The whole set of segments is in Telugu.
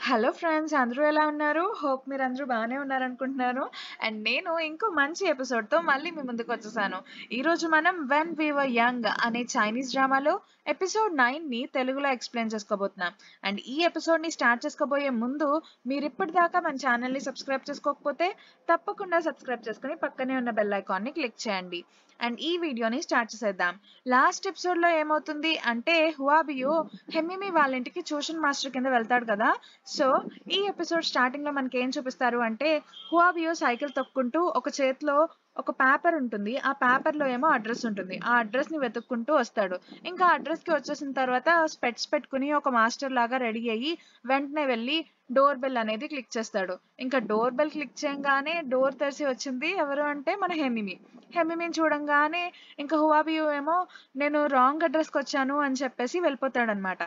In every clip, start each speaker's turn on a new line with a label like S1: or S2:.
S1: హలో ఫ్రెండ్స్, అందరూ ఎలా ఉన్నారు? హోప్ మీరందరూ బానే ఉన్నారనుకుంటున్నాను. అండ్ నేను ఇంకో మంచి ఎపిసోడ్‌తో మళ్ళీ మీ ముందుకొచ్చేసాను. ఈరోజు మనం 'వెన్ వి వర్ యంగ్' అనే చైనీస్ డ్రామాలో ఎపిసోడ్ 9ని తెలుగులో ఎక్స్‌ప్లెయిన్ చేసుకోబోతున్నాం. అండ్ ఈ ఎపిసోడ్‌ని స్టార్ట్ చేసుకోబోయే ముందు మీరిప్పటిదాకా మన ఛానెల్‌ని సబ్స్క్రైబ్ చేసుకోకపోతే తప్పకుండా సబ్స్క్రైబ్ చేసుకొని పక్కనే ఉన్న బెల్ ఐకాన్‌ని క్లిక్ చేయండి. అండ్ ఈ వీడియోని స్టార్ట్ చేసేద్దాం. లాస్ట్ ఎపిసోడ్‌లో ఏమవుతుంది అంటే హువాబియో హెమిమి వాళ్ళ ఇంటికి ట్యూషన్ మాస్టర్ కింద వెళ్తాడు కదా! సో, ఈ ఎపిసోడ్ స్టార్టింగ్‌లో మనకేం చూపిస్తారు అంటే, హువాబియో సైకిల్ తొక్కుంటూ ఒక చేతిలో ఒక పేపర్ ఉంటుంది. ఆ పేపర్‌లో ఏమో అడ్రెస్ ఉంటుంది. ఆ అడ్రెస్‌ని వెతుక్కుంటూ వస్తాడు. ఇంకా అడ్రెస్‌కి వచ్చేసిన తర్వాత స్పెక్ట్స్ పెట్టుకొని ఒక మాస్టర్ లాగా రెడీ అయ్యి వెంటనే వెళ్లి డోర్ బెల్ అనేది క్లిక్ చేస్తాడు. ఇంకా డోర్ బెల్ క్లిక్ చేయంగానే డోర్ తెరిసి వచ్చింది ఎవరు అంటే మన హెమిమి. హెమిమిని చూడంగానే ఇంకా హువాబియో ఏమో నేను రాంగ్ అడ్రెస్‌కొచ్చాను అని చెప్పేసి వెళ్ళిపోతాడనమాట.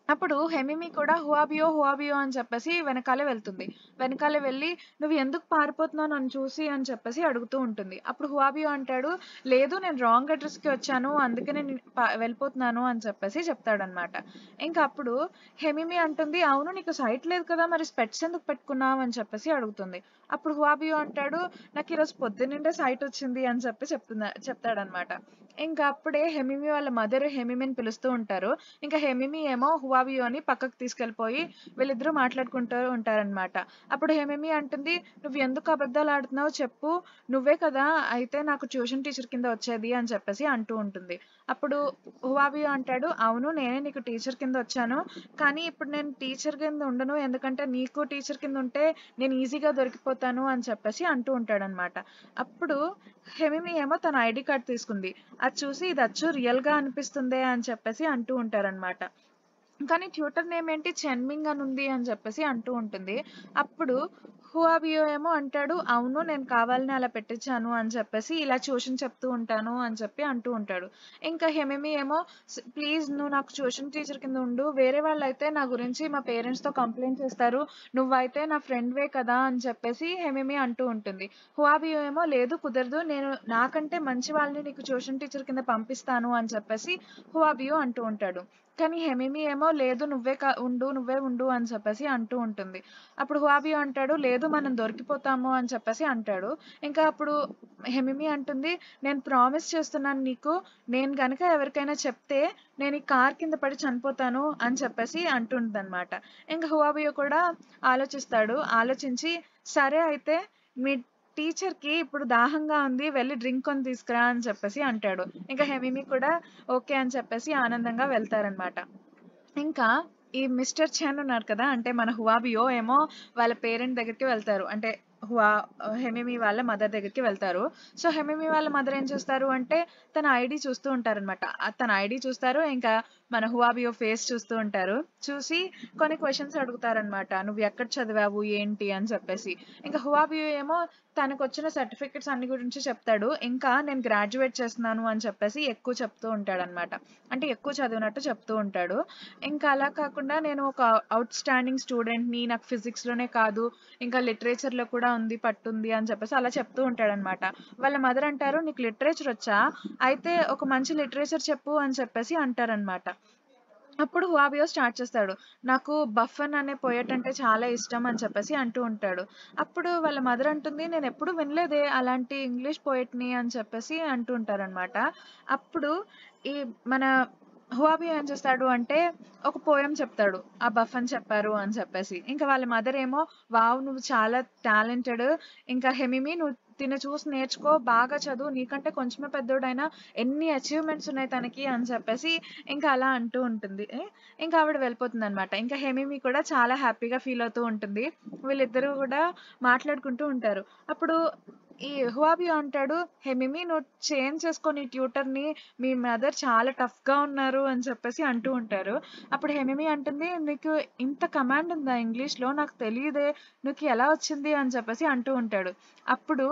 S1: అప్పుడు హెమిమి కూడా హువాబియో, హువాబియో అని చెప్పేసి వెనకాలే వెళ్తుంది. వెనకాలే వెళ్ళి "నువ్వు ఎందుకు పారిపోతున్నావు నన్ను చూసి" అని చెప్పేసి అడుగుతూ ఉంటుంది. అప్పుడు హువాబియో అంటాడు, "లేదు నేను రాంగ్ అడ్రెస్‌కి వచ్చాను. అందుకే నేను వెళ్ళిపోతున్నాను" అని చెప్పేసి చెప్తాడనమాట. ఇంక అప్పుడు హెమిమి అంటుంది, "అవును నీకు సైట్ లేదు కదా! మరి స్పెక్ట్స్ ఎందుకు పెట్టుకున్నావు" అని చెప్పేసి అడుగుతుంది. అప్పుడు హువాబియో అంటాడు, "నాకు ఈరోజు పొద్దున్నుండే సైట్ వచ్చింది" అని చెప్పి చెప్తాడనమాట. ఇంక అప్పుడే హెమిమి వాళ్ళ మదర్ హెమిమిని పిలుస్తూ ఉంటారు. ఇంకా హెమిమి ఏమో హువాబియోని పక్కకు తీసుకెళ్ళిపోయి వీళ్ళిద్దరూ మాట్లాడుకుంటూ ఉంటారనమాట. అప్పుడు హెమిమి అంటుంది, "నువ్వు ఎందుకు అబద్ధాలాడుతున్నావు చెప్పు. నువ్వే కదా అయితే నాకు ట్యూషన్ టీచర్ కింద వచ్చేది" అని చెప్పేసి అంటూ ఉంటుంది. అప్పుడు హువాబియో అంటాడు, "అవును నేనే నీకు టీచర్ కింద వచ్చాను. కానీ ఇప్పుడు నేను టీచర్ కింద ఉండను. ఎందుకంటే నీకు టీచర్ కింద ఉంటే నేను ఈజీగా దొరికిపోతాను" అని చెప్పేసి అంటూ ఉంటాడనమాట. అప్పుడు హెమిమి ఏమో తన ఐడీ కార్డ్ తీసుకుంది. అది చూసి ఇది అచ్చు రియల్‌గా అనిపిస్తుందే అని చెప్పేసి అంటూ ఉంటారనమాట. కానీ ట్యూటర్ నేమ్ ఏంటి 'చెన్‌మింగ్' అని ఉంది అని చెప్పేసి అంటూ ఉంటుంది. అప్పుడు హువాబియో ఏమో అంటాడు, "అవును నేను కావాలనే అలా పెట్టించాను" అని చెప్పేసి ఇలా ట్యూషన్ చెప్తూ ఉంటాను అని చెప్పి అంటూ ఉంటాడు. ఇంకా హెమిమి ఏమో "ప్లీజ్ నువ్వు నాకు ట్యూషన్ టీచర్ కింద ఉండు. వేరే వాళ్ళైతే నా గురించి మా పేరెంట్స్‌తో కంప్లెయింట్ చేస్తారు. నువ్వైతే నా ఫ్రెండ్‌వే కదా" అని చెప్పేసి హెమిమి అంటూ ఉంటుంది. హువాబియో ఏమో "లేదు కుదరదు. నేను నాకంటే మంచి వాళ్ళని నీకు ట్యూషన్ టీచర్ కింద పంపిస్తాను" అని చెప్పేసి హువాబియో అంటూ ఉంటాడు. కానీ హెమిమి ఏమో లేదు నువ్వే ఉండు అని చెప్పేసి అంటూ ఉంటుంది. అప్పుడు హువాబియో అంటాడు, "లేదు మనం దొరికిపోతాము" అని చెప్పేసి అంటాడు. ఇంకా అప్పుడు హెమిమి అంటుంది, "నేను ప్రామిస్ చేస్తున్నాను నీకు. నేను గనక ఎవరికైనా చెప్తే నేను ఈ కార్ కింద పడి చనిపోతాను" అని చెప్పేసి అంటుందనమాట. ఇంక హువాబియో కూడా ఆలోచిస్తాడు. ఆలోచించి, "సరే అయితే మీ టీచర్‌కి ఇప్పుడు దాహంగా ఉంది. వెళ్లి డ్రింక్ కొని తీసుకురా" అని చెప్పేసి అంటాడు. ఇంక హెమిమి కూడా ఓకే అని చెప్పేసి ఆనందంగా వెళ్తారనమాట. ఇంకా ఈ మిస్టర్ చెన్ ఉన్నారు కదా! అంటే మన హువాబియో ఏమో వాళ్ళ పేరెంట్ దగ్గరికి వెళ్తారు. అంటే హువా హెమిమి వాళ్ళ మదర్ దగ్గరికి వెళ్తారు. సో, హెమిమి వాళ్ళ మదర్ ఏం చేస్తారు అంటే తన ఐడీ చూస్తూ ఉంటారనమాట. తన ఐడీ చూస్తారు. ఇంకా మన హువాబియో ఫేస్ చూస్తూ ఉంటారు. చూసి కొన్ని క్వెషన్స్ అడుగుతారనమాట. "నువ్వు ఎక్కడ చదివావు? ఏంటి?" అని చెప్పేసి. ఇంకా హువాబియో ఏమో తనకొచ్చిన సర్టిఫికేట్స్ అన్ని గురించి చెప్తాడు. ఇంకా నేను గ్రాడ్యుయేట్ చేస్తున్నాను అని చెప్పేసి ఎక్కువ చెప్తూ ఉంటాడనమాట. అంటే ఎక్కువ చదివినట్టు చెప్తూ ఉంటాడు. ఇంకా అలా కాకుండా నేను ఒక ఔట్‌స్టాండింగ్ స్టూడెంట్‌ని. నాకు ఫిజిక్స్‌లోనే కాదు, ఇంకా లిటరేచర్‌లో కూడా పట్టుంది అని చెప్పేసి అలా చెప్తూ ఉంటాడనమాట. వాళ్ళ మదర్ అంటారు, "నీకు లిటరేచర్ వచ్చా? అయితే ఒక మంచి లిటరేచర్ చెప్పు" అని చెప్పేసి అంటారనమాట. అప్పుడు హువాబియో స్టార్ట్ చేస్తాడు. "నాకు 'బఫన్' అనే పోయెట్ అంటే చాలా ఇష్టం" అని చెప్పేసి అంటూ ఉంటాడు. అప్పుడు వాళ్ళ మదర్ అంటుంది, "నేనెప్పుడు వినలేదే అలాంటి ఇంగ్లీష్ పోయెట్‌ని" అని చెప్పేసి అంటూ ఉంటారనమాట. అప్పుడు ఈ మన హువాబియో ఏం చేస్తాడు అంటే ఒక పోయెమ్ చెప్తాడు. ఆ 'బఫన్' చెప్పారు అని చెప్పేసి. ఇంకా వాళ్ళ మదర్ ఏమో "వావ్! నువ్వు చాలా టాలెంటెడ్. ఇంకా హెమిమి నువ్వు తిన్ని చూసి నేర్చుకో. బాగా చదువు. నీకంటే కొంచెమే పెద్దోడైనా ఎన్ని అచీవ్‌మెంట్స్ ఉన్నాయి తనకి" అని చెప్పేసి ఇంకా అలా అంటూ ఉంటుంది. ఇంకా ఆవిడ వెళ్ళిపోతుందనమాట. ఇంకా హెమిమి కూడా చాలా హ్యాపీగా ఫీల్ అవుతూ ఉంటుంది. వీళ్ళిద్దరూ గూడా మాట్లాడుకుంటూ ఉంటారు. అప్పుడు ఈ హువాబియో అంటాడు, "హెమిమి నువ్వు చేంజ్ చేసుకో నీ ట్యూటర్‌ని. మీ మదర్ చాలా టఫ్‌గా ఉన్నారు" అని చెప్పేసి అంటూ ఉంటారు. అప్పుడు హెమిమి అంటుంది, "నీకు ఇంత కమాండ్ ఉందా ఇంగ్లీష్‌లో? నాకు తెలీదే. నీకు ఎలా వచ్చింది?" అని చెప్పేసి అంటూ ఉంటాడు. అప్పుడు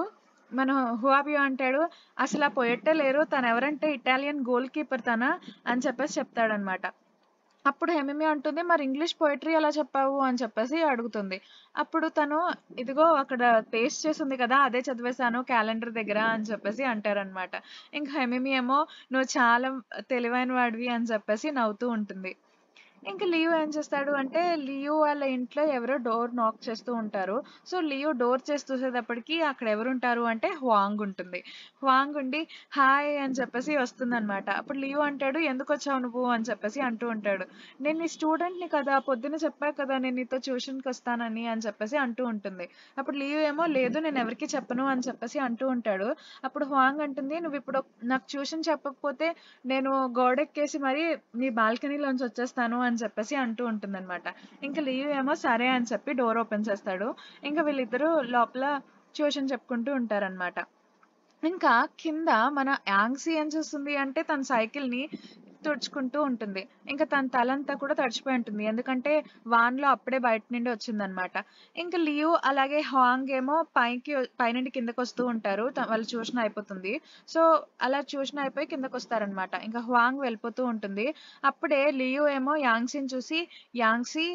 S1: మన హువాబియో అంటాడు, "అసల ఆ పొయెట్టే లేరు. తనెవరంటే ఇటాలియన్ గోల్ కీపర్ తన" అని చెప్పేసి చెప్తాడనమాట. అప్పుడు హెమిమి అంటుంది, "మరి ఇంగ్లీష్ పోయెట్రీ ఎలా చెప్పావు?" అని చెప్పేసి అడుగుతుంది. అప్పుడు తను, "ఇదిగో అక్కడ పేస్ట్ చేసుంది కదా! అదే చదివేశాను క్యాలెండర్ దగ్గర" అని చెప్పేసి అంటారనమాట. ఇంక హెమిమి ఏమో, "నువ్వు చాలా తెలివైన వాడివి" అని చెప్పేసి నవ్వుతూ ఉంటుంది. ఇంక లియో ఏం చేస్తాడు అంటే, లియో వాళ్ళ ఇంట్లో ఎవరో డోర్ నాక్ చేస్తూ ఉంటారు. సో, లియో డోర్ చేసి చూసేటప్పటికి అక్కడ ఎవరుంటారు అంటే హువాంగ్ ఉంటుంది. హువాంగ్ ఉండి హాయ్ అని చెప్పేసి వస్తుందనమాట. అప్పుడు లియో అంటాడు, "ఎందుకొచ్చావు నువ్వు?" అని చెప్పేసి అంటూ ఉంటాడు. "నేను నీ స్టూడెంట్‌ని కదా! పొద్దున్న చెప్పా కదా! నేను నీతో ట్యూషన్‌కొస్తానని" అని చెప్పేసి అంటూ ఉంటుంది. అప్పుడు లియో ఏమో, "లేదు నేనెవరికీ చెప్పను" అని చెప్పేసి అంటూ ఉంటాడు. అప్పుడు హువాంగ్ అంటుంది, "నువ్విప్పుడు నాకు ట్యూషన్ చెప్పకపోతే నేను గోడెక్కేసి మరీ నీ బాల్కనీలోంచి వచ్చేస్తాను" అని చెప్పేసి అంటూ ఉంటుందనమాట. ఇంక లియో ఏమో సరే అని చెప్పి డోర్ ఓపెన్ చేస్తాడు. ఇంక వీళ్ళిద్దరూ లోపల ట్యూషన్ చెప్పుకుంటూ ఉంటారనమాట. ఇంకా కింద మన యాంగ్సీ ఏం చేస్తుంది అంటే తన సైకిల్‌ని తుడుచుకుంటూ ఉంటుంది. ఇంక తన తలంతా కూడా తడిచిపోయి ఉంటుంది. ఎందుకంటే వానలో అప్పుడే బయట నుండి వచ్చిందనమాట. ఇంక లియో అలాగే హాంగ్ ఏమో పైనుండి కిందకొస్తూ ఉంటారు. వాళ్ళ ట్యూషన్ అయిపోతుంది. సో, అలా ట్యూషన్ అయిపోయి కిందకొస్తారనమాట. ఇంక హువాంగ్ వెళ్ళిపోతూ ఉంటుంది. అప్పుడే లియో ఏమో యాంగ్సీని చూసి, "యాంగ్సీ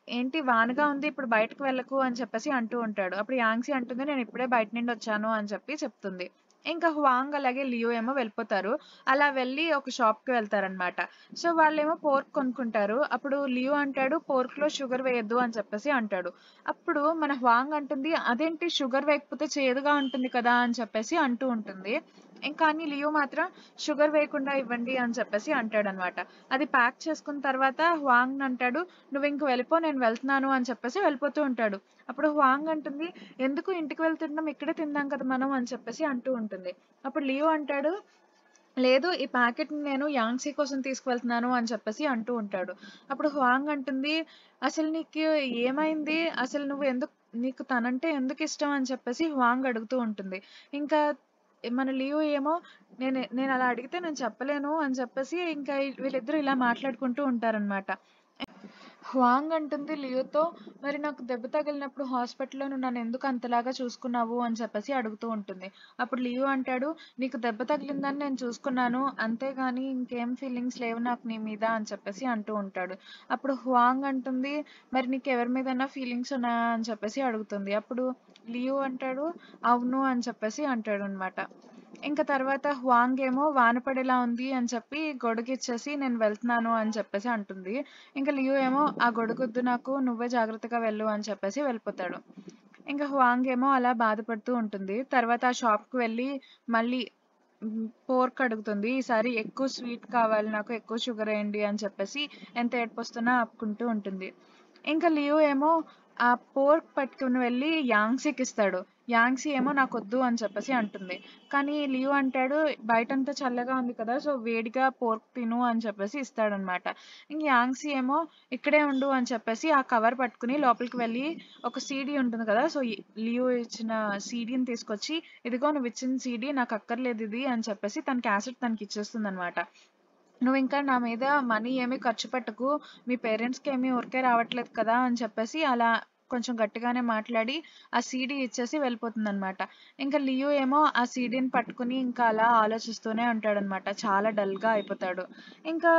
S1: ఏంటి వానగా ఉంది ఇప్పుడు బయటకి వెళ్ళకు" అని చెప్పేసి అంటూ ఉంటాడు. అప్పుడు యాంగ్సీ అంటుంది, "నేను ఇప్పుడే బయట నుండి వచ్చాను" అని చెప్పి చెప్తుంది. ఇంకా హువాంగ్ అలాగే లియో ఏమో వెళ్ళిపోతారు. అలా వెళ్ళి ఒక షాప్‌కి వెళ్తారనమాట. సో, వాళ్ళేమో పోర్క్ కొనుక్కుంటారు. అప్పుడు లియో అంటాడు, "పోర్క్‌లో షుగర్ వేయొద్దు" అని చెప్పేసి అంటాడు. అప్పుడు మన హువాంగ్ అంటుంది, "అదేంటి షుగర్ వేయకపోతే చేదుగా ఉంటుంది కదా!" అని చెప్పేసి అంటూ ఉంటుంది. కానీ లియో మాత్రం షుగర్ వేయకుండా ఇవ్వండి అని చెప్పేసి అంటాడనమాట. అది ప్యాక్ చేసుకున్న తర్వాత హువాంగ్ అంటాడు, "నువ్వింక వెళ్ళిపో నేను వెళ్తున్నాను" అని చెప్పేసి వెళ్ళిపోతూ ఉంటాడు. అప్పుడు హువాంగ్ అంటుంది, "ఎందుకు ఇంటికి వెళ్తున్నాం ఇక్కడే తిందాం కదా మనం" అని చెప్పేసి అంటూ ఉంటుంది. అప్పుడు లియో అంటాడు, "లేదు ఈ ప్యాకెట్‌ని నేను యాంగ్సీ కోసం తీసుకువెళ్తున్నాను" అని చెప్పేసి అంటూ ఉంటాడు. అప్పుడు హువాంగ్ అంటుంది, "అసలు నీకు ఏమైంది? అసలు నువ్వు ఎందుకు నీకు తనంటే ఎందుకిష్టం?" అని చెప్పేసి హువాంగ్ అడుగుతూ ఉంటుంది. ఇంకా మన లియో ఏమో నేనలా అడిగితే నేను చెప్పలేను అని చెప్పేసి ఇంకా వీళ్ళిద్దరూ ఇలా మాట్లాడుకుంటూ ఉంటారనమాట. హువాంగ్ అంటుంది లియోతో, "మరి నాకు దెబ్బ తగిలినప్పుడు హాస్పిటల్‌లో నువ్వు నన్నెందుకు అంతలాగా చూసుకున్నావు" అని చెప్పేసి అడుగుతూ ఉంటుంది. అప్పుడు లియో అంటాడు, "నీకు దెబ్బ తగిలిందని నేను చూసుకున్నాను. అంతేగాని ఇంకేం ఫీలింగ్స్ లేవు నాకు నీ మీద" అని చెప్పేసి అంటూ ఉంటాడు. అప్పుడు హువాంగ్ అంటుంది, "మరి నీకెవరి మీదైనా ఫీలింగ్స్ ఉన్నాయా?" అని చెప్పేసి అడుగుతుంది. అప్పుడు లియో అంటాడు, "అవును" అని చెప్పేసి అంటాడనమాట. ఇంక తర్వాత హువాంగ్ ఏమో వాన పడేలా ఉంది అని చెప్పి గొడుగిచ్చేసి నేను వెళ్తున్నాను అని చెప్పేసి అంటుంది. ఇంక లియో ఏమో ఆ గొడుగొద్దు నాకు నువ్వే జాగ్రత్తగా వెళ్ళు అని చెప్పేసి వెళ్ళిపోతాడు. ఇంక హువాంగ్ ఏమో అలా బాధపడుతూ ఉంటుంది. తర్వాత ఆ షాప్‌కి వెళ్ళి మళ్ళీ పోర్క్ అడుగుతుంది. ఈసారి ఎక్కువ స్వీట్ కావాలి నాకు, ఎక్కువ షుగరేయండి అని చెప్పేసి ఎంత ఏడుపొస్తున్నా ఆపుకుంటూ ఉంటుంది. ఇంకా లియో ఏమో ఆ పోర్క్ పట్టుకొని వెళ్ళి యాంగ్సీకిస్తాడు. యాంగ్సీ ఏమో నాకొద్దు అని చెప్పేసి అంటుంది. కానీ లియో అంటాడు, "బయటంతా చల్లగా ఉంది కదా! సో, వేడిగా పోర్క్ తిను" అని చెప్పేసి ఇస్తాడనమాట. ఇంక యాంగ్సీ ఏమో "ఇక్కడే ఉండు" అని చెప్పేసి ఆ కవర్ పట్టుకొని లోపలికి వెళ్ళి ఒక సీడీ ఉంటుంది కదా! సో, లియో ఇచ్చిన సీడీని తీసుకొచ్చి, "ఇదిగో నువ్విచ్చిన సీడీ నాకక్కర్లేదిది" అని చెప్పేసి తన క్యాసెట్ తనకిచ్చేస్తుందనమాట. "నువ్వింకా నా మీద మనీ ఏమి ఖర్చు పెట్టకు. మీ పేరెంట్స్‌కేమి ఊరికే రావట్లేదు కదా!" అని చెప్పేసి అలా కొంచెం గట్టిగానే మాట్లాడి ఆ సీడీ ఇచ్చేసి వెళ్ళిపోతుందనమాట. ఇంక లియో ఏమో ఆ సీడీని పట్టుకొని ఇంకా అలా ఆలోచిస్తూనే ఉంటాడనమాట. చాలా డల్‌గా అయిపోతాడు. ఇంకా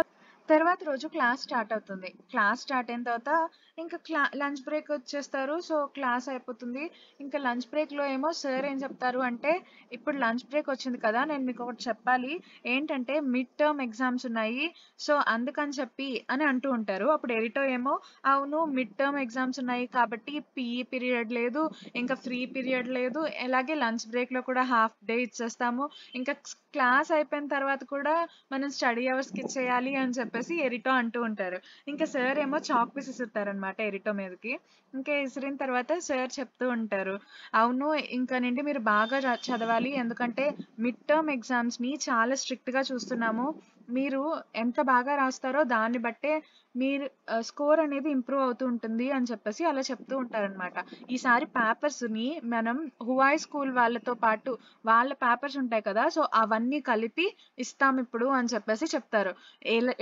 S1: తర్వాత రోజు క్లాస్ స్టార్ట్ అవుతుంది. క్లాస్ స్టార్ట్ అయిన తర్వాత ఇంకా లంచ్ బ్రేక్ వచ్చేస్తారు. సో, క్లాస్ అయిపోతుంది. ఇంకా లంచ్ బ్రేక్‌లో ఏమో సార్ ఏం చెప్తారు అంటే, "ఇప్పుడు లంచ్ బ్రేక్ వచ్చింది కదా! నేను మీకొకటి చెప్పాలి. ఏంటంటే మిడ్ టర్మ్ ఎగ్జామ్స్ ఉన్నాయి. సో, అందుకని చెప్పి" అని అంటూ ఉంటారు. అప్పుడు ఎడిటో ఏమో, "అవును మిడ్ టర్మ్ ఎగ్జామ్స్ ఉన్నాయి కాబట్టి పీఈ పీరియడ్ లేదు. ఇంకా ఫ్రీ పీరియడ్ లేదు. అలాగే లంచ్ బ్రేక్‌లో కూడా హాఫ్ డే ఇచ్చేస్తాము. ఇంకా క్లాస్ అయిపోయిన తర్వాత కూడా మనం స్టడీ అవర్స్‌కి ఇచ్చేయాలి" అని చెప్పేసి ఎరిటో అంటూ ఉంటారు. ఇంకా సార్ ఏమో చాక్ పీస్ ఇసురుతారనమాట ఎరిటో మీదకి. ఇంకా ఇసిరిన తర్వాత సార్ చెప్తూ ఉంటారు, "అవును ఇంక నుండి మీరు బాగా చదవాలి. ఎందుకంటే మిడ్ టర్మ్ ఎగ్జామ్స్‌ని చాలా స్ట్రిక్ట్‌గా చూస్తున్నాము. మీరు ఎంత బాగా రాస్తారో దాన్ని బట్టే మీరు స్కోర్ అనేది ఇంప్రూవ్ అవుతూ ఉంటుంది" అని చెప్పేసి అలా చెప్తూ ఉంటారనమాట. ఈసారి పేపర్స్‌ని మనం హువాయి స్కూల్ వాళ్ళతో పాటు వాళ్ళ పేపర్స్ ఉంటాయి కదా! సో, అవన్నీ కలిపి ఇస్తామిప్పుడు అని చెప్పేసి చెప్తారు.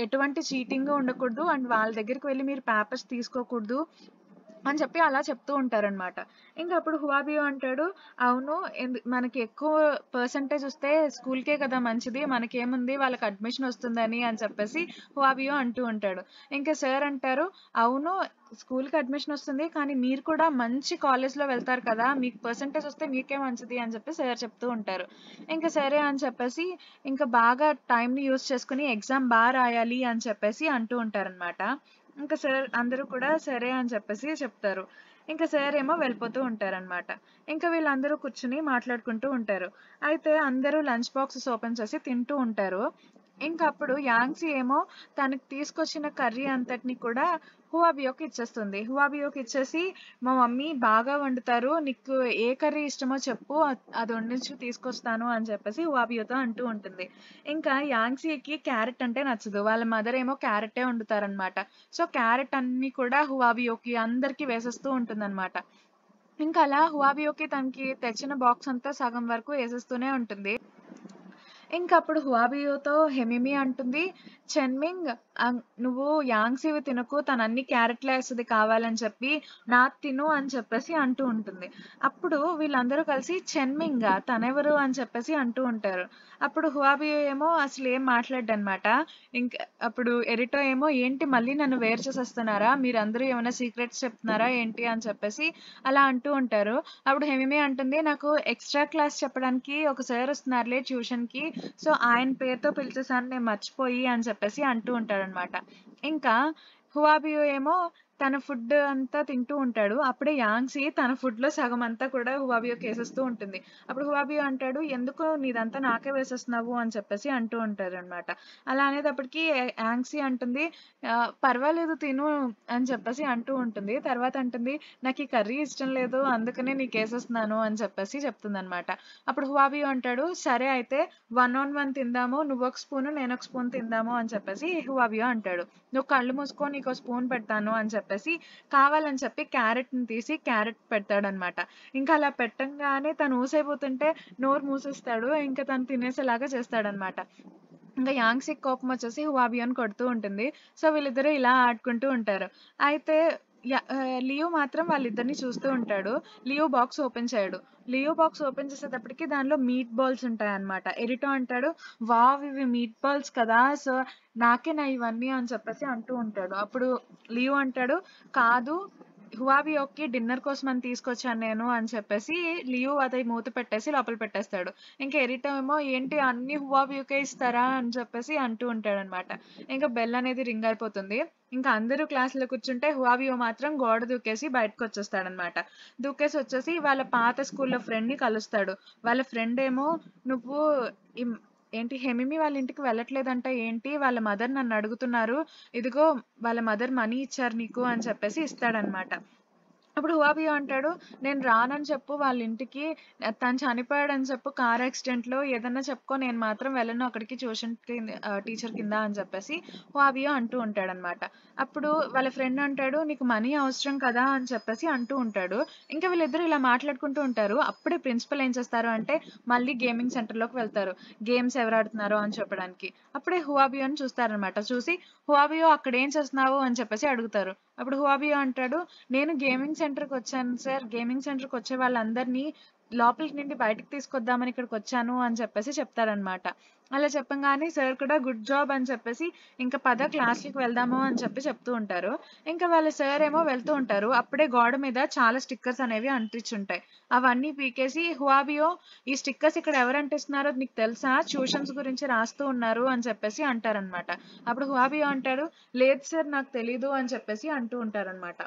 S1: ఎటువంటి చీటింగు ఉండకూడదు. అండ్ వాళ్ళ దగ్గరికి వెళ్లి మీరు పేపర్స్ తీసుకోకూడదు అని చెప్పి అలా చెప్తూ ఉంటారనమాట. ఇంక అప్పుడు హువాబియో అంటాడు, "అవును మనకి ఎక్కువ పర్సెంటేజ్ వస్తే స్కూల్‌కే కదా మంచిది. మనకేముంది వాళ్ళకి అడ్మిషన్ వస్తుందని" అని చెప్పేసి హువాబియో అంటూ ఉంటాడు. ఇంక సార్ అంటారు, "అవును స్కూల్‌కి అడ్మిషన్ వస్తుంది. కానీ మీరు కూడా మంచి కాలేజ్‌లో వెళ్తారు కదా! మీకు పర్సెంటేజ్ వస్తే మీకే మంచిది" అని చెప్పి సార్ చెప్తూ ఉంటారు. ఇంక సరే అని చెప్పేసి ఇంక బాగా టైమ్‌ని యూజ్ చేసుకొని ఎగ్జామ్ రాయాలి అని చెప్పేసి అంటూ ఉంటారనమాట. ఇంకా సార్ అందరూ కూడా సరే అని చెప్పేసి చెప్తారు. ఇంకా సార్ ఏమో వెళ్ళిపోతూ ఉంటారనమాట. ఇంకా వీళ్ళందరూ కూర్చొని మాట్లాడుకుంటూ ఉంటారు. అయితే అందరూ లంచ్ బాక్సెస్ ఓపెన్ చేసి తింటూ ఉంటారు. ఇంక అప్పుడు యాంగ్సీ ఏమో తనకి తీసుకొచ్చిన కర్రీ అంతటిని కూడా హువాబియోకి ఇచ్చేస్తుంది. హువాబియోకి ఇచ్చేసి, "మా మమ్మీ బాగా వండుతారు. నీకు ఏ కర్రీ ఇష్టమో చెప్పు. అది వండించి తీసుకొస్తాను" అని చెప్పేసి హువాబియోతో అంటూ ఉంటుంది. ఇంకా యాంగ్సీకి క్యారెట్ అంటే నచ్చదు. వాళ్ళ మదర్ ఏమో క్యారెట్టే వండుతారనమాట. సో, క్యారెట్ అన్నీ కూడా హువాబియోకి అందరికీ వేసేస్తూ ఉంటుందనమాట. ఇంకా అలా హువాబియోకి తనకి తెచ్చిన బాక్స్ అంతా సగం వరకు ఏసేస్తూనే ఉంటుంది. ఇంకప్పుడు హువాబియోతో హెమిమి అంటుంది, "చెన్‌మింగ్ నువ్వు యాంగ్సీవి తినకు. తనన్నీ క్యారెట్‌లే ఏస్తది కావాలని చెప్పి. నాది తిను" అని చెప్పేసి అంటూ ఉంటుంది. అప్పుడు వీళ్ళందరూ కలిసి "చెన్‌మింగా? తనెవరు?" అని చెప్పేసి అంటూ ఉంటారు. అప్పుడు హువాబియో ఏమో అసలేం మాట్లాడడనమాట. ఇంక అప్పుడు ఎరిటో ఏమో, "ఏంటి మళ్ళీ నన్ను వేరు చేసేస్తున్నారా? మీరందరూ ఏమైనా సీక్రెట్స్ చెప్తున్నారా ఏంటి?" అని చెప్పేసి అలా అంటూ ఉంటారు. అప్పుడు హెమిమి అంటుంది, "నాకు ఎక్స్‌ట్రా క్లాస్ చెప్పడానికి ఒక సార్ వస్తున్నారులే ట్యూషన్‌కి. సో, ఆయన పేరుతో పిలిచేసాను నేను మర్చిపోయి" అని చెప్పేసి అంటూ ఉంటాడనమాట. ఇంకా హువాబియో ఏమో తన ఫుడ్ అంతా తింటూ ఉంటాడు. అప్పుడే యాంగ్సీ తన ఫుడ్‌లో సగం అంతా కూడా హువాబియోకి ఏసేస్తూ ఉంటుంది. అప్పుడు హువాబియో అంటాడు, "ఎందుకు నీదంతా నాకే వేసేస్తున్నావు" అని చెప్పేసి అంటూ ఉంటారనమాట. అలా అనేటప్పటికి యాంగ్సీ అంటుంది, "పర్వాలేదు తిను" అని చెప్పేసి అంటూ ఉంటుంది. తర్వాత అంటుంది, "నాకు ఈ కర్రీ ఇష్టం లేదు. అందుకనే నీకేసేస్తున్నాను" అని చెప్పేసి చెప్తుందనమాట. అప్పుడు హువాబియో అంటాడు, "సరే అయితే 1 ఆన్ 1 తిందాము. నువ్వొక స్పూను, నేనొక స్పూన్ తిందాము" అని చెప్పేసి హువాబియో అంటాడు. "నువ్వు కళ్ళు మూసుకో నీకో స్పూన్ పెడతాను" అని చెప్పేసి కావాలని చెప్పి క్యారెట్‌ని తీసి క్యారెట్ పెడతాడనమాట. ఇంకా అలా పెట్టంగానే తను ఊసైపోతుంటే నోరు మూసేస్తాడు. ఇంక తను తినేసేలాగా చేస్తాడనమాట. ఇంక యాంగ్‌సీకి కోపమొచ్చేసి హువాబియోని కొడుతూ ఉంటుంది. సో, వీళ్ళిద్దరూ ఇలా ఆడుకుంటూ ఉంటారు. అయితే లియో మాత్రం వాళ్ళిద్దరిని చూస్తూ ఉంటాడు. లియో బాక్స్ ఓపెన్ చేయడు. లియో బాక్స్ ఓపెన్ చేసేటప్పటికి దానిలో మీట్ బాల్స్ ఉంటాయన్నమాట. ఎరిటో అంటాడు, "వావ్! ఇవి మీట్ బాల్స్ కదా! సో, నాకేనా ఇవన్నీ" అని చెప్పేసి అంటూ ఉంటాడు. అప్పుడు లియో అంటాడు, "కాదు, హువాబియోకి డిన్నర్ కోసమని తీసుకొచ్చాను నేను" అని చెప్పేసి లియో అది మూత పెట్టేసి లోపల పెట్టేస్తాడు. ఇంక ఎరిటో ఏమో, "ఏంటి అన్నీ హువాబియోకే ఇస్తారా?" అని చెప్పేసి అంటూ ఉంటాడనమాట. ఇంక బెల్ అనేది రింగ్ అయిపోతుంది. ఇంకా అందరూ క్లాస్‌లో కూర్చుంటే హువాబియో మాత్రం గోడ దూకేసి బయటకొచ్చేస్తాడనమాట. దూకేసొచ్చేసి వాళ్ళ పాత స్కూల్‌లో ఫ్రెండ్‌ని కలుస్తాడు. వాళ్ళ ఫ్రెండేమో, "నువ్వు ఇం ఏంటి హెమిమి వాళ్ళ ఇంటికి వెళ్ళట్లేదంట ఏంటి? వాళ్ళ మదర్ నన్నడుగుతున్నారు. ఇదిగో వాళ్ళ మదర్ మనీ ఇచ్చారు నీకు" అని చెప్పేసి ఇస్తాడనమాట. అప్పుడు హువాబియో అంటాడు, "నేను రానని చెప్పు వాళ్ళింటికి. తను చనిపోయాడని చెప్పు కార్ యాక్సిడెంట్‌లో. ఏదన్నా చెప్పుకో, నేను మాత్రం వెళ్ళను అక్కడికి టీచర్ కింద" అని చెప్పేసి హువాబియో అంటూ ఉంటాడనమాట. అప్పుడు వాళ్ళ ఫ్రెండ్ అంటాడు, "నీకు మనీ అవసరం కదా!" అని చెప్పేసి అంటూ ఉంటాడు. ఇంకా వీళ్ళిద్దరూ ఇలా మాట్లాడుకుంటూ ఉంటారు. అప్పుడే ప్రిన్సిపల్ ఏం చేస్తారు అంటే, మళ్ళీ గేమింగ్ సెంటర్‌లోకి వెళ్తారు. గేమ్స్ ఎవరాడుతున్నారో అని చెప్పడానికి. అప్పుడే హువాబియోని చూస్తారనమాట. చూసి, "హువాబియో అక్కడేం చేస్తున్నావు?" అని చెప్పేసి అడుగుతారు. అప్పుడు హువాబియో అంటాడు, "నేను గేమింగ్ సెంటర్‌కొచ్చాను సార్. గేమింగ్ సెంటర్‌కొచ్చే వాళ్ళందరినీ లోపలికి నుండి బయటికి తీసుకొద్దామని ఇక్కడికొచ్చాను" అని చెప్పేసి చెప్తాడనమాట. అలా చెప్పంగానే సార్ కూడా గుడ్ జాబ్ అని చెప్పేసి, "ఇంక పద క్లాస్‌లకి వెళ్దాము" అని చెప్పి చెప్తూ ఉంటారు. ఇంకా వాళ్ళ సార్ ఏమో వెళ్తూ ఉంటారు. అప్పుడే గోడ మీద చాలా స్టిక్కర్స్ అనేవి అంటించుంటాయి. అవన్నీ పీకేసి, "హువాబియో, ఈ స్టిక్కర్స్ ఇక్కడ ఎవరు అంటిస్తున్నారో నీకు తెలుసా? ట్యూషన్స్ గురించి రాస్తూ ఉన్నారు" అని చెప్పేసి అంటారనమాట. అప్పుడు హువాబియో అంటాడు, "లేదు సార్ నాకు తెలీదు" అని చెప్పేసి అంటూ ఉంటారనమాట.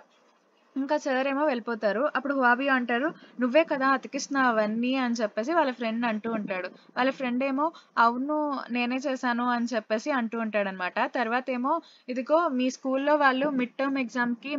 S1: ఇంకా సార్ ఏమో వెళ్ళిపోతారు. అప్పుడు హువాబియో అంటారు, "నువ్వే కదా అతికిస్తున్నావు అవన్నీ" అని చెప్పేసి వాళ్ళ ఫ్రెండ్ అంటూ ఉంటాడు. వాళ్ళ ఫ్రెండ్ ఏమో, "అవును, నేనే చేశాను" అని చెప్పేసి అంటూ ఉంటాడనమాట. తర్వాతేమో, "ఇదిగో మీ స్కూల్‌లో వాళ్ళు మిడ్ టర్మ్ ఎగ్జామ్‌కి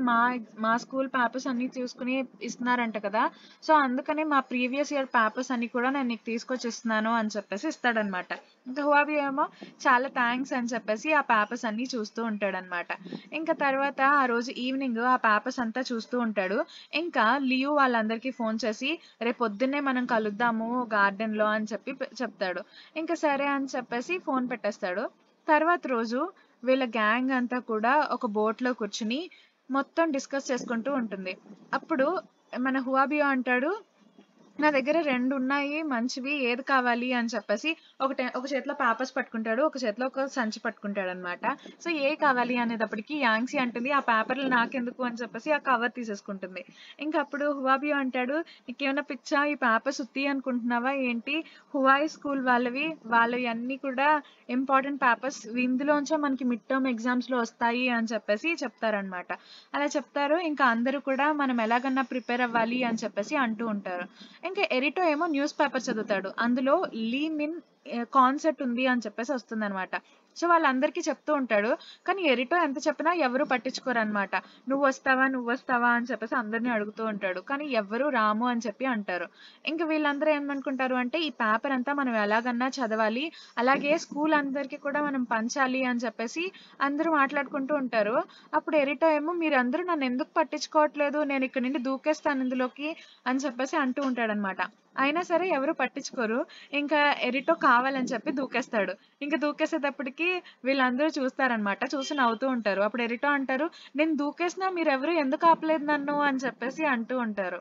S1: మా స్కూల్ పేపర్స్ అన్నీ తీసుకొని ఇస్తున్నారంట కదా! సో, అందుకని మా ప్రీవియస్ ఇయర్ పేపర్స్ అన్నీ కూడా నేను నీకు తీసుకొచ్చి ఇస్తున్నాను" అని చెప్పేసి ఇస్తాడనమాట. ఇంకా హువాబియో ఏమో, "చాలా థాంక్స్" అని చెప్పేసి ఆ పేపర్స్ అన్నీ చూస్తూ ఉంటాడనమాట. ఇంకా తర్వాత ఆ రోజు ఈవినింగ్ ఆ పేపర్స్ అంతా చూస్తూ ఉంటాడు. ఇంకా లియో వాళ్ళందరికీ ఫోన్ చేసి, "రేపొద్దున్నే మనం కలుద్దాము గార్డెన్‌లో" అని చెప్పి చెప్తాడు. ఇంకా సరే అని చెప్పేసి ఫోన్ పెట్టేస్తాడు. తర్వాత రోజు వీళ్ళ గ్యాంగ్ అంతా కూడా ఒక బోట్‌లో కూర్చొని మొత్తం డిస్కస్ చేసుకుంటూ ఉంటుంది. అప్పుడు మన హువాబియో అంటాడు, నా దగ్గర 2 ఉన్నాయి మంచివి. ఏది కావాలి అని చెప్పేసి ఒక చేతిలో పేపర్స్ పట్టుకుంటాడు. ఒక చేతిలో ఒక సంచి పట్టుకుంటాడనమాట. సో, ఏయి కావాలి అనేటప్పటికి యాంగ్సీ అంటుంది, "ఆ పేపర్‌లు నాకెందుకు" అని చెప్పేసి ఆ కవర్ తీసేసుకుంటుంది. ఇంక అప్పుడు హువాబియో అంటాడు, "నీకేమైనా పిచ్చా? ఈ పేపర్స్ ఉత్తియి అనుకుంటున్నావా ఏంటి? హువాయి స్కూల్ వాళ్ళవి. వాళ్ళవి అన్నీ కూడా ఇంపార్టెంట్ పేపర్స్. ఇందులోంచే మనకి మిడ్ టర్మ్ ఎగ్జామ్స్‌లో వస్తాయి" అని చెప్పేసి చెప్తారనమాట. అలా చెప్తారు. ఇంకా అందరూ కూడా మనం ఎలాగన్నా ప్రిపేర్ అవ్వాలి అని చెప్పేసి అంటూ ఉంటారు. ఇంకా ఎరిటో ఏమో న్యూస్ పేపర్ చదువుతాడు. అందులో లీ మిన్ కాన్సర్ట్ ఉంది అని చెప్పేసి వస్తుందనమాట. సో, వాళ్ళందరికీ చెప్తూ ఉంటాడు. కానీ ఎరిటో ఎంత చెప్పినా ఎవరు పట్టించుకోరనమాట. "నువ్వొస్తావా? నువ్వొస్తావా?" అని చెప్పేసి అందరిని అడుగుతూ ఉంటాడు. కానీ ఎవ్వరు రాము అని చెప్పి అంటారు. ఇంక వీళ్ళందరూ ఏమనుకుంటారు అంటే, ఈ పేపర్ అంతా మనం ఎలాగన్నా చదవాలి. అలాగే స్కూల్ అందరికీ కూడా మనం పంచాలి అని చెప్పేసి అందరూ మాట్లాడుకుంటూ ఉంటారు. అప్పుడు ఎరిటో ఏమో, "మీరందరూ నన్నెందుకు పట్టించుకోవట్లేదు? నేనిక్కడి నుండి దూకేస్తాను ఇందులోకి" అని చెప్పేసి అంటూ ఉంటాడనమాట. అయినా సరే ఎవరు పట్టించుకోరు. ఇంకా ఎరిటో కావాలని చెప్పి దూకేస్తాడు. ఇంక దూకేసేటప్పటికి వీళ్ళందరూ చూస్తారనమాట. చూసి నవ్వుతూ ఉంటారు. అప్పుడు ఎరిటో అంటారు, "నేను దూకేసినా మీరెవరు ఎందుకు ఆపలేదు నన్ను" అని చెప్పేసి అంటూ ఉంటారు.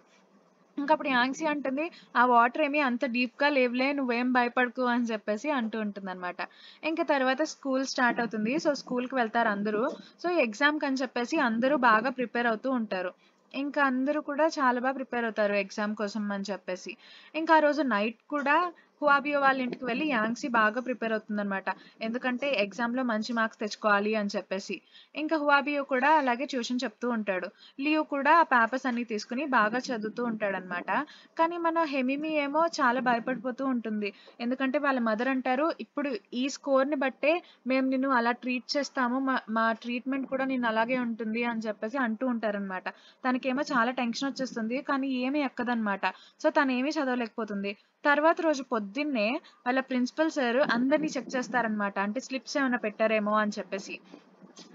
S1: ఇంకప్పుడు యాంగ్సీ అంటుంది, "ఆ వాటర్ ఏమి అంత డీప్‌గా లేవులే, నువ్వేం భయపడకు" అని చెప్పేసి అంటూ ఉంటుందనమాట. ఇంక తర్వాత స్కూల్ స్టార్ట్ అవుతుంది. సో, స్కూల్‌కి వెళ్తారు అందరూ. సో, ఎగ్జామ్‌కని చెప్పేసి అందరూ బాగా ప్రిపేర్ అవుతూ ఉంటారు. ఇంకా అందరూ కూడా చాలా ప్రిపేర్ అవుతారు ఎగ్జామ్ కోసం అని చెప్పేసి. ఇంకా ఆ రోజు నైట్ కూడా హువాబియో వాళ్ళ ఇంటికి వెళ్లి యాంగ్సీ బాగా ప్రిపేర్ అవుతుందనమాట. ఎందుకంటే ఎగ్జామ్‌లో మంచి మార్క్స్ తెచ్చుకోవాలి అని చెప్పేసి. ఇంకా హువాబియో కూడా అలాగే ట్యూషన్ చెప్తూ ఉంటాడు. లియో కూడా ఆ పేపర్స్ అన్నీ తీసుకొని బాగా చదువుతూ ఉంటాడనమాట. కానీ మన హెమిమి ఏమో చాలా భయపడిపోతూ ఉంటుంది. ఎందుకంటే వాళ్ళ మదర్ అంటారు, "ఇప్పుడు ఈ స్కోర్‌ని బట్టే మేము నిన్ను అలా ట్రీట్ చేస్తాము. మా మా ట్రీట్‌మెంట్ కూడా నిన్ను అలాగే ఉంటుంది" అని చెప్పేసి అంటూ ఉంటారనమాట. తనకేమో చాలా టెన్షన్ వచ్చేస్తుంది. కానీ ఏమీ ఎక్కదనమాట. సో, తనేమీ చదవలేకపోతుంది. తర్వాత రోజు పొద్దున్నే వాళ్ళ ప్రిన్సిపల్ సార్ అందరిని చెక్ చేస్తారనమాట. అంటే స్లిప్స్ ఏమైనా పెట్టారేమో అని చెప్పేసి.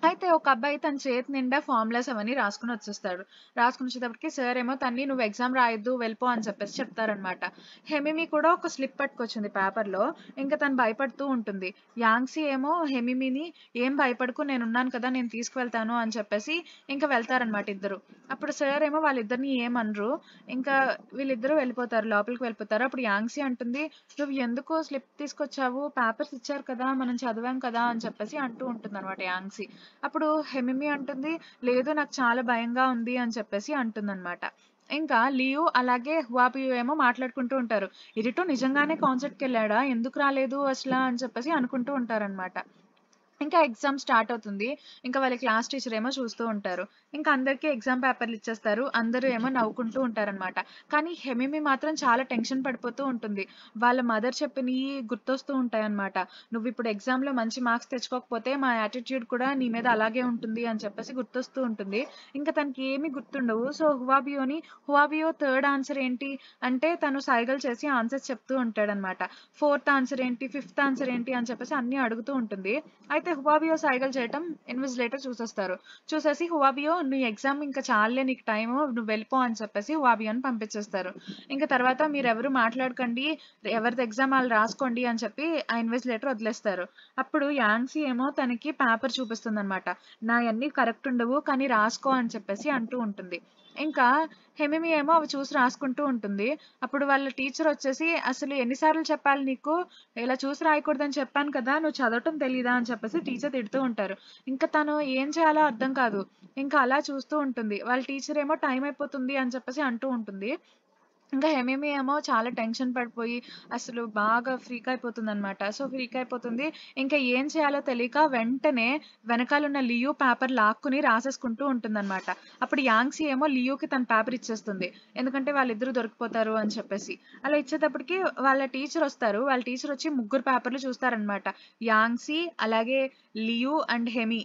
S1: అయితే ఒక అబ్బాయి తన చేతి నిండా ఫార్ములాస్ అవన్నీ రాసుకొని వచ్చేస్తాడు. రాసుకొని వచ్చేటప్పటికి సార్ ఏమో తన్ని "నువ్వు ఎగ్జామ్ రాయొద్దు వెళ్ళిపో" అని చెప్పేసి చెప్తారనమాట. హెమిమి కూడా ఒక స్లిప్ పట్టుకొచ్చింది పేపర్‌లో. ఇంక తను భయపడుతూ ఉంటుంది. యాంగ్సీ ఏమో హెమిమిని "ఏం భయపడకు నేనున్నాను కదా! నేను తీసుకువెళ్తాను" అని చెప్పేసి ఇంక వెళ్తారనమాట ఇద్దరు. అప్పుడు సార్ ఏమో వాళ్ళిద్దరిని ఏమనరు. ఇంకా వీళ్ళిద్దరూ వెళ్ళిపోతారు. లోపలికి వెళ్ళిపోతారు. అప్పుడు యాంగ్సీ అంటుంది, "నువ్వు ఎందుకు స్లిప్ తీసుకొచ్చావు? పేపర్స్ ఇచ్చారు కదా! మనం చదివాం కదా!" అని చెప్పేసి అంటూ ఉంటుందనమాట యాంగ్సీ. అప్పుడు హెమిమి అంటుంది, "లేదు నాకు చాలా భయంగా ఉంది" అని చెప్పేసి అంటుందనమాట. ఇంకా లియో అలాగే హువాబియో ఏమో మాట్లాడుకుంటూ ఉంటారు. "ఇరిటో నిజంగానే కాన్సర్ట్‌కెళ్ళాడా? ఎందుకు రాలేదు అసలా?" అని చెప్పేసి అనుకుంటూ ఉంటారనమాట. ఇంకా ఎగ్జామ్ స్టార్ట్ అవుతుంది. ఇంకా వాళ్ళ క్లాస్ టీచర్ ఏమో చూస్తూ ఉంటారు. ఇంకా అందరికీ ఎగ్జామ్ పేపర్‌లు ఇచ్చేస్తారు. అందరూ ఏమో నవ్వుకుంటూ ఉంటారనమాట. కానీ హెమిమి మాత్రం చాలా టెన్షన్ పడిపోతూ ఉంటుంది. వాళ్ళ మదర్ చెప్పినయి గుర్తొస్తూ ఉంటాయన్నమాట. "నువ్విప్పుడు ఎగ్జామ్‌లో మంచి మార్క్స్ తెచ్చుకోకపోతే మా యాటిట్యూడ్ కూడా నీ మీద అలాగే ఉంటుంది" అని చెప్పేసి గుర్తొస్తూ ఉంటుంది. ఇంకా తనకి ఏమి గుర్తుండవు. సో, హువాబియో థర్డ్ ఆన్సర్ ఏంటి అంటే తను సైగలు చేసి ఆన్సర్స్ చెప్తూ ఉంటాడనమాట. ఫోర్త్ ఆన్సర్ ఏంటి? ఫిఫ్త్ ఆన్సర్ ఏంటి? అని చెప్పేసి అన్నీ అడుగుతూ ఉంటుంది. అయితే హువాబియో సైగలు చేయటం ఇన్విజిలేటర్ చూసేస్తారు. చూసేసి హువాబియో "నీ ఎగ్జామ్ ఇంకా చాలులే నీకు టైము. నువ్వు వెళ్ళిపో" అని చెప్పేసి హువాబియోని పంపించేస్తారు. ఇంక తర్వాత "మీరెవరు మాట్లాడకండి. ఎవరిది ఎగ్జామ్ ఆళ్ళు రాసుకోండి" అని చెప్పి ఆ ఇన్విజిలేటర్ వదిలేస్తారు. అప్పుడు యాంగ్సీ ఏమో తనకి పేపర్ చూపిస్తుందనమాట. "నాయన్నీ కరెక్ట్ ఉండవు. కానీ రాసుకో" అని చెప్పేసి అంటూ ఉంటుంది. ఇంకా హెమిమి ఏమో అవి చూసి రాసుకుంటూ ఉంటుంది. అప్పుడు వాళ్ళ టీచర్ వచ్చేసి "అసలు ఎన్ని సార్లు చెప్పాలి నీకు? ఇలా చూసి రాయకూడదని చెప్పాను కదా! నువ్వు చదవటం తెలీదా?" అని చెప్పేసి టీచర్ తిడుతూ ఉంటారు. ఇంక తను ఏం చేయాలో అర్థం కాదు. ఇంకా అలా చూస్తూ ఉంటుంది. వాళ్ళ టీచర్ ఏమో టైం అయిపోతుంది అని చెప్పేసి అంటూ ఉంటుంది. ఇంకా హెమిమి ఏమో చాలా టెన్షన్ పడిపోయి అసలు బాగా ఫ్రీక్ అయిపోతుందనమాట. సో, ఫ్రీక్ అయిపోతుంది. ఇంకా ఏం చేయాలో తెలియక వెంటనే వెనకాలున్న లియో పేపర్ లాక్కుని రాసేసుకుంటూ ఉంటుందనమాట. అప్పుడు యాంగ్సీ ఏమో లియోకి తన పేపర్ ఇచ్చేస్తుంది. ఎందుకంటే వాళ్ళిద్దరూ దొరికిపోతారు అని చెప్పేసి. అలా ఇచ్చేటప్పటికి వాళ్ళ టీచర్ వస్తారు. వాళ్ళ టీచర్ వచ్చి ముగ్గురు పేపర్‌లు చూస్తారనమాట. యాంగ్సీ, అలాగే లియో అండ్ హెమి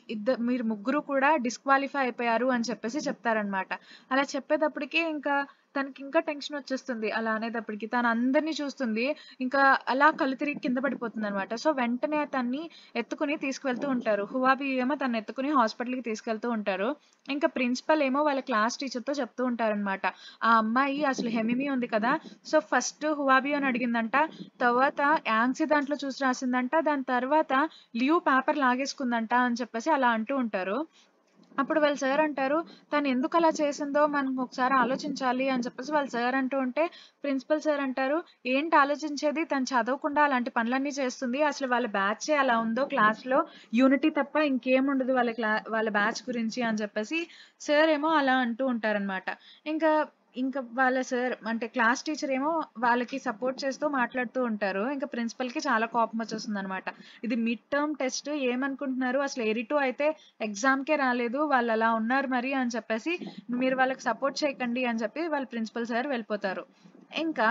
S1: మీరు ముగ్గురు కూడా డిస్‌క్వాలిఫై అయిపోయారు అని చెప్పేసి చెప్తారనమాట. అలా చెప్పేటప్పటికి ఇంకా తనకింకా టెన్షనొచ్చేస్తుంది. అలా అనేటప్పటికి. తనందరిని చూస్తుంది. ఇంకా అలా కళ్ళు తిరిగి కింద పడిపోతుందనమాట. సో, వెంటనే తన్ని ఎత్తుకొని తీసుకువెళ్తూ ఉంటారు. హువాబీ ఏమో తనెత్తుకొని హాస్పిటల్‌కి తీసుకెళ్తూ ఉంటారు. ఇంకా ప్రిన్సిపల్ ఏమో వాళ్ళ క్లాస్ టీచర్‌తో చెప్తూ ఉంటారనమాట. ఆ అమ్మాయి అసలు హెమిమి ఉంది కదా! సో, ఫస్ట్ హువాబియోని అడిగిందంట. తర్వాత యాంగ్సీ దాంట్లో చూసి రాసిందంట. దాని తర్వాత లియో పేపర్ లాగేసుకుందంట అని చెప్పేసి అలా అంటూ ఉంటారు. అప్పుడు వాళ్ళ సార్ అంటారు, "తను ఎందుకు అలా చేసిందో మనం ఒకసారి ఆలోచించాలి" అని చెప్పేసి వాళ్ళ సార్ అంటూ ఉంటే, ప్రిన్సిపల్ సార్ అంటారు, "ఏంటి ఆలోచించేది? తను చదవకుండా అలాంటి పనులన్నీ చేస్తుంది. అసలు వాళ్ళ బ్యాచే అలా ఉందో క్లాస్‌లో యూనిటీ తప్ప ఇంకేముండదు వాళ్ళ బ్యాచ్ గురించి" అని చెప్పేసి సార్ ఏమో అలా అంటూ ఉంటారనమాట. ఇంకా ఇంకా వాళ్ళ సార్ అంటే క్లాస్ టీచర్ ఏమో వాళ్ళకి సపోర్ట్ చేస్తూ మాట్లాడుతూ ఉంటారు. ఇంకా ప్రిన్సిపల్‌కి చాలా కోపం వచ్చేస్తుందనమాట. ఇది మిడ్ టర్మ్ టెస్ట్ ఏమనుకుంటున్నారు? అసలు ఎడిటో అయితే ఎగ్జామ్‌కే రాలేదు. వాళ్ళలా ఉన్నారు మరి అని చెప్పేసి, మీరు వాళ్ళకి సపోర్ట్ చేయకండి అని చెప్పి వాళ్ళ ప్రిన్సిపల్ సార్ వెళ్ళిపోతారు. ఇంకా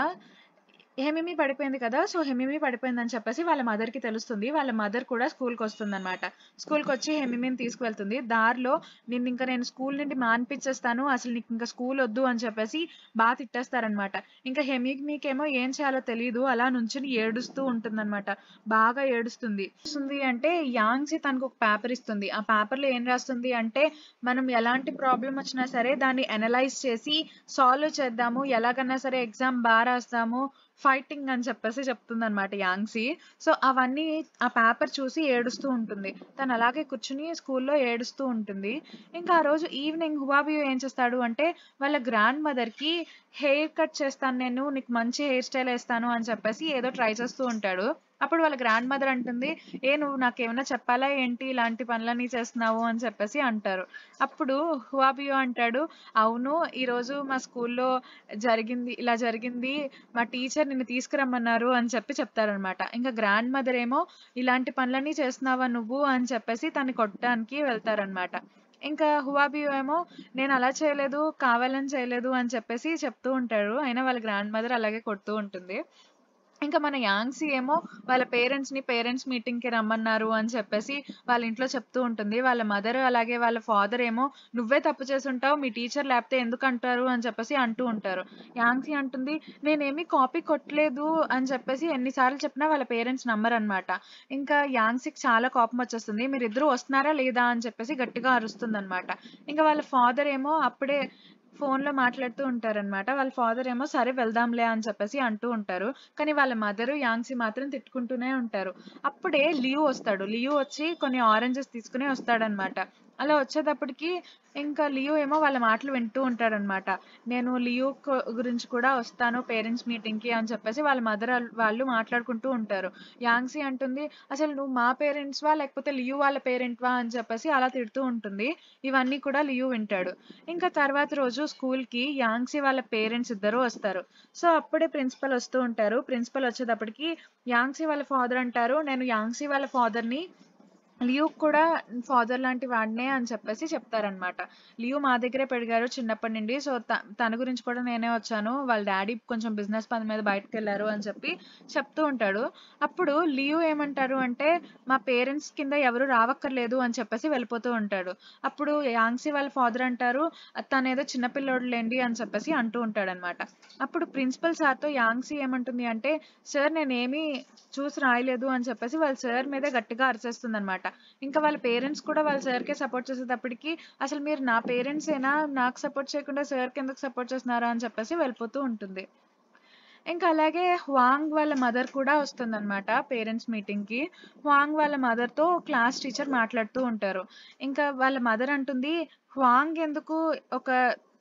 S1: హేమిమి పడిపోయింది కదా! సో, హేమిమి పడిపోయిందని చెప్పేసి వాళ్ళ మదర్‌కి తెలుస్తుంది. వాళ్ళ మదర్ కూడా స్కూల్‌కొస్తుందనమాట. స్కూల్‌కొచ్చి హేమిమిని తీసుకువెళ్తుంది. దారిలో నేను స్కూల్ నుండి మానిపిచ్చేస్తాను. అసలు నీకింక స్కూలొద్దు అని చెప్పేసి తిట్టేస్తారనమాట. ఇంకా హేమిమికేమో ఏం చేయాలో తెలీదు. అలా నుంచొని ఏడుస్తూ ఉంటుందనమాట. బాగా ఏడుస్తుంది. ఏడుస్తుంది అంటే యాంగ్‌సి తనకొక పేపర్ ఇస్తుంది. ఆ పేపర్‌లో ఏం రాస్తుంది అంటే, మనం ఎలాంటి ప్రాబ్లమ్ వచ్చినా సరే దాన్ని అనలైజ్ చేసి సాల్వ్ చేద్దాము. ఎలాగన్నా సరే ఎగ్జామ్ రాస్తాము. ఫైటింగ్ అని చెప్పేసి చెప్తుందనమాట యాంగ్‌సి. సో, అవన్నీ ఆ పేపర్ చూసి ఏడుస్తూ ఉంటుంది. తను అలాగే కూర్చొని స్కూల్‌లో ఏడుస్తూ ఉంటుంది. ఇంకా ఆ రోజు ఈవినింగ్ హువాబియో ఏం చేస్తాడు అంటే, వాళ్ళ గ్రాండ్ మదర్‌కి హెయిర్ కట్ చేస్తాను నేను. నీకు మంచి హెయిర్ స్టైల్ ఏస్తాను అని చెప్పేసి ఏదో ట్రై చేస్తూ ఉంటాడు. అప్పుడు వాళ్ళ గ్రాండ్ మదర్ అంటుంది, నువ్వు నాకేమన్నా చెప్పాలా ఏంటి? ఇలాంటి పనులన్నీ చేస్తున్నావు అని చెప్పేసి అంటారు. అప్పుడు హువాబియో అంటాడు, అవును ఈరోజు మా స్కూల్‌లో ఇలా జరిగింది. మా టీచర్ నిన్ను తీసుకురమ్మన్నారు అని చెప్పి చెప్తారనమాట. ఇంకా గ్రాండ్ మదర్ ఏమో ఇలాంటి పనులన్నీ చేస్తున్నావా నువ్వు అని చెప్పేసి తన్ని కొట్టడానికి వెళ్తారనమాట. ఇంకా హువాబియో ఏమో నేను అలా చేయలేదు, కావాలని చేయలేదు అని చెప్పేసి చెప్తూ ఉంటాడు. అయినా వాళ్ళ గ్రాండ్ మదర్ అలాగే కొడుతూ ఉంటుంది. ఇంకా మన యాంగ్‌సి ఏమో వాళ్ళ పేరెంట్స్ మీటింగ్‌కి రమ్మన్నారు అని చెప్పేసి వాళ్ళ ఇంట్లో చెప్తూ ఉంటుంది. వాళ్ళ మదర్ అలాగే వాళ్ళ ఫాదర్ ఏమో "నువ్వే తప్పు చేసుంటావు. మీ టీచర్ లేకపోతే ఎందుకంటారు" అని చెప్పేసి అంటూ ఉంటారు. యాంగ్‌సి అంటుంది, "నేనేమి కాపీ కొట్టలేదు" అని చెప్పేసి ఎన్ని సార్లు చెప్పినా వాళ్ళ పేరెంట్స్ నమ్మరనమాట. ఇంకా యాంగ్‌సికి చాలా కోపం వచ్చేస్తుంది. "మీరిద్దరూ వస్తున్నారా లేదా?" అని చెప్పేసి గట్టిగా అరుస్తుందనమాట. ఇంకా వాళ్ళ ఫాదర్ ఏమో అప్పుడే ఫోన్‌లో మాట్లాడుతూ ఉంటారనమాట. వాళ్ళ ఫాదర్ ఏమో సరే వెళ్దాంలే అని చెప్పేసి అంటూ ఉంటారు. కానీ వాళ్ళ మదరు, యాంగ్‌సి మాత్రం తిట్టుకుంటూనే ఉంటారు. అప్పుడే లియో వస్తాడు. లియో వచ్చి కొన్ని ఆరెంజెస్ తీసుకొని వస్తాడనమాట. అలా వచ్చేటప్పటికి ఇంకా లియో ఏమో వాళ్ళ మాటలు వింటూ ఉంటాడనమాట. నేను లియో గురించి కూడా వస్తాను పేరెంట్స్ మీటింగ్‌కి అని చెప్పేసి వాళ్ళ వాళ్ళు మాట్లాడుకుంటూ ఉంటారు. యాంగ్‌సి అంటుంది, "అసలు నువ్వు మా పేరెంట్స్‌వా? లేకపోతే లియో వాళ్ళ పేరెంట్‌వా?" అని చెప్పేసి అలా తిడుతూ ఉంటుంది. ఇవన్నీ కూడా లియో వింటాడు. ఇంకా తర్వాత రోజు స్కూల్‌కి యాంగ్‌సి వాళ్ళ పేరెంట్స్ ఇద్దరూ వస్తారు. సో, అప్పుడే ప్రిన్సిపల్ వస్తూ ఉంటారు. ప్రిన్సిపల్ వచ్చేటప్పటికి యాంగ్‌సి వాళ్ళ ఫాదర్ అంటారు, "నేను యాంగ్‌సి వాళ్ళ ఫాదర్‌ని. లియో కూడా ఫాదర్ లాంటి వాడినే" అని చెప్పేసి చెప్తారనమాట. "లియో మా దగ్గరే పెరిగారు చిన్నప్పటి నుండి. సో, తన గురించి కూడా నేనే వచ్చాను. వాళ్ళ డ్యాడీ కొంచెం బిజినెస్ పని మీద బయటికెళ్లారు" అని చెప్పి చెప్తూ ఉంటాడు. అప్పుడు లియో ఏమంటారు అంటే, "మా పేరెంట్స్ కింద ఎవరు రావక్కర్లేదు" అని చెప్పేసి వెళ్ళిపోతూ ఉంటాడు. అప్పుడు యాంగ్‌సి వాళ్ళ ఫాదర్ అంటారు, "తనేదో చిన్న పిల్లోడులెండి" అని చెప్పేసి అంటూ ఉంటాడనమాట. అప్పుడు ప్రిన్సిపల్ సార్‌తో యాంగ్‌సి ఏమంటుంది అంటే, "సార్ నేనేమి చూసి రాయలేదు" అని చెప్పేసి వాళ్ళ సార్ మీద గట్టిగా అరిచేస్తుందనమాట. ఇంకా వాళ్ళ పేరెంట్స్ కూడా వాళ్ళ సార్‌కే సపోర్ట్ చేసేటప్పటికి, "అసలు మీరు నా పేరెంట్సేనా? నాకు సపోర్ట్ చేయకుండా సార్‌కెందుకు సపోర్ట్ చేస్తున్నారు" అని చెప్పేసి వెళ్ళిపోతూ ఉంటుంది. ఇంకా అలాగే హువాంగ్ వాళ్ళ మదర్ కూడా వస్తుందనమాట పేరెంట్స్ మీటింగ్‌కి. హువాంగ్ వాళ్ళ మదర్‌తో క్లాస్ టీచర్ మాట్లాడుతూ ఉంటారు. ఇంకా వాళ్ళ మదర్ అంటుంది, "హువాంగ్ ఎందుకు ఒక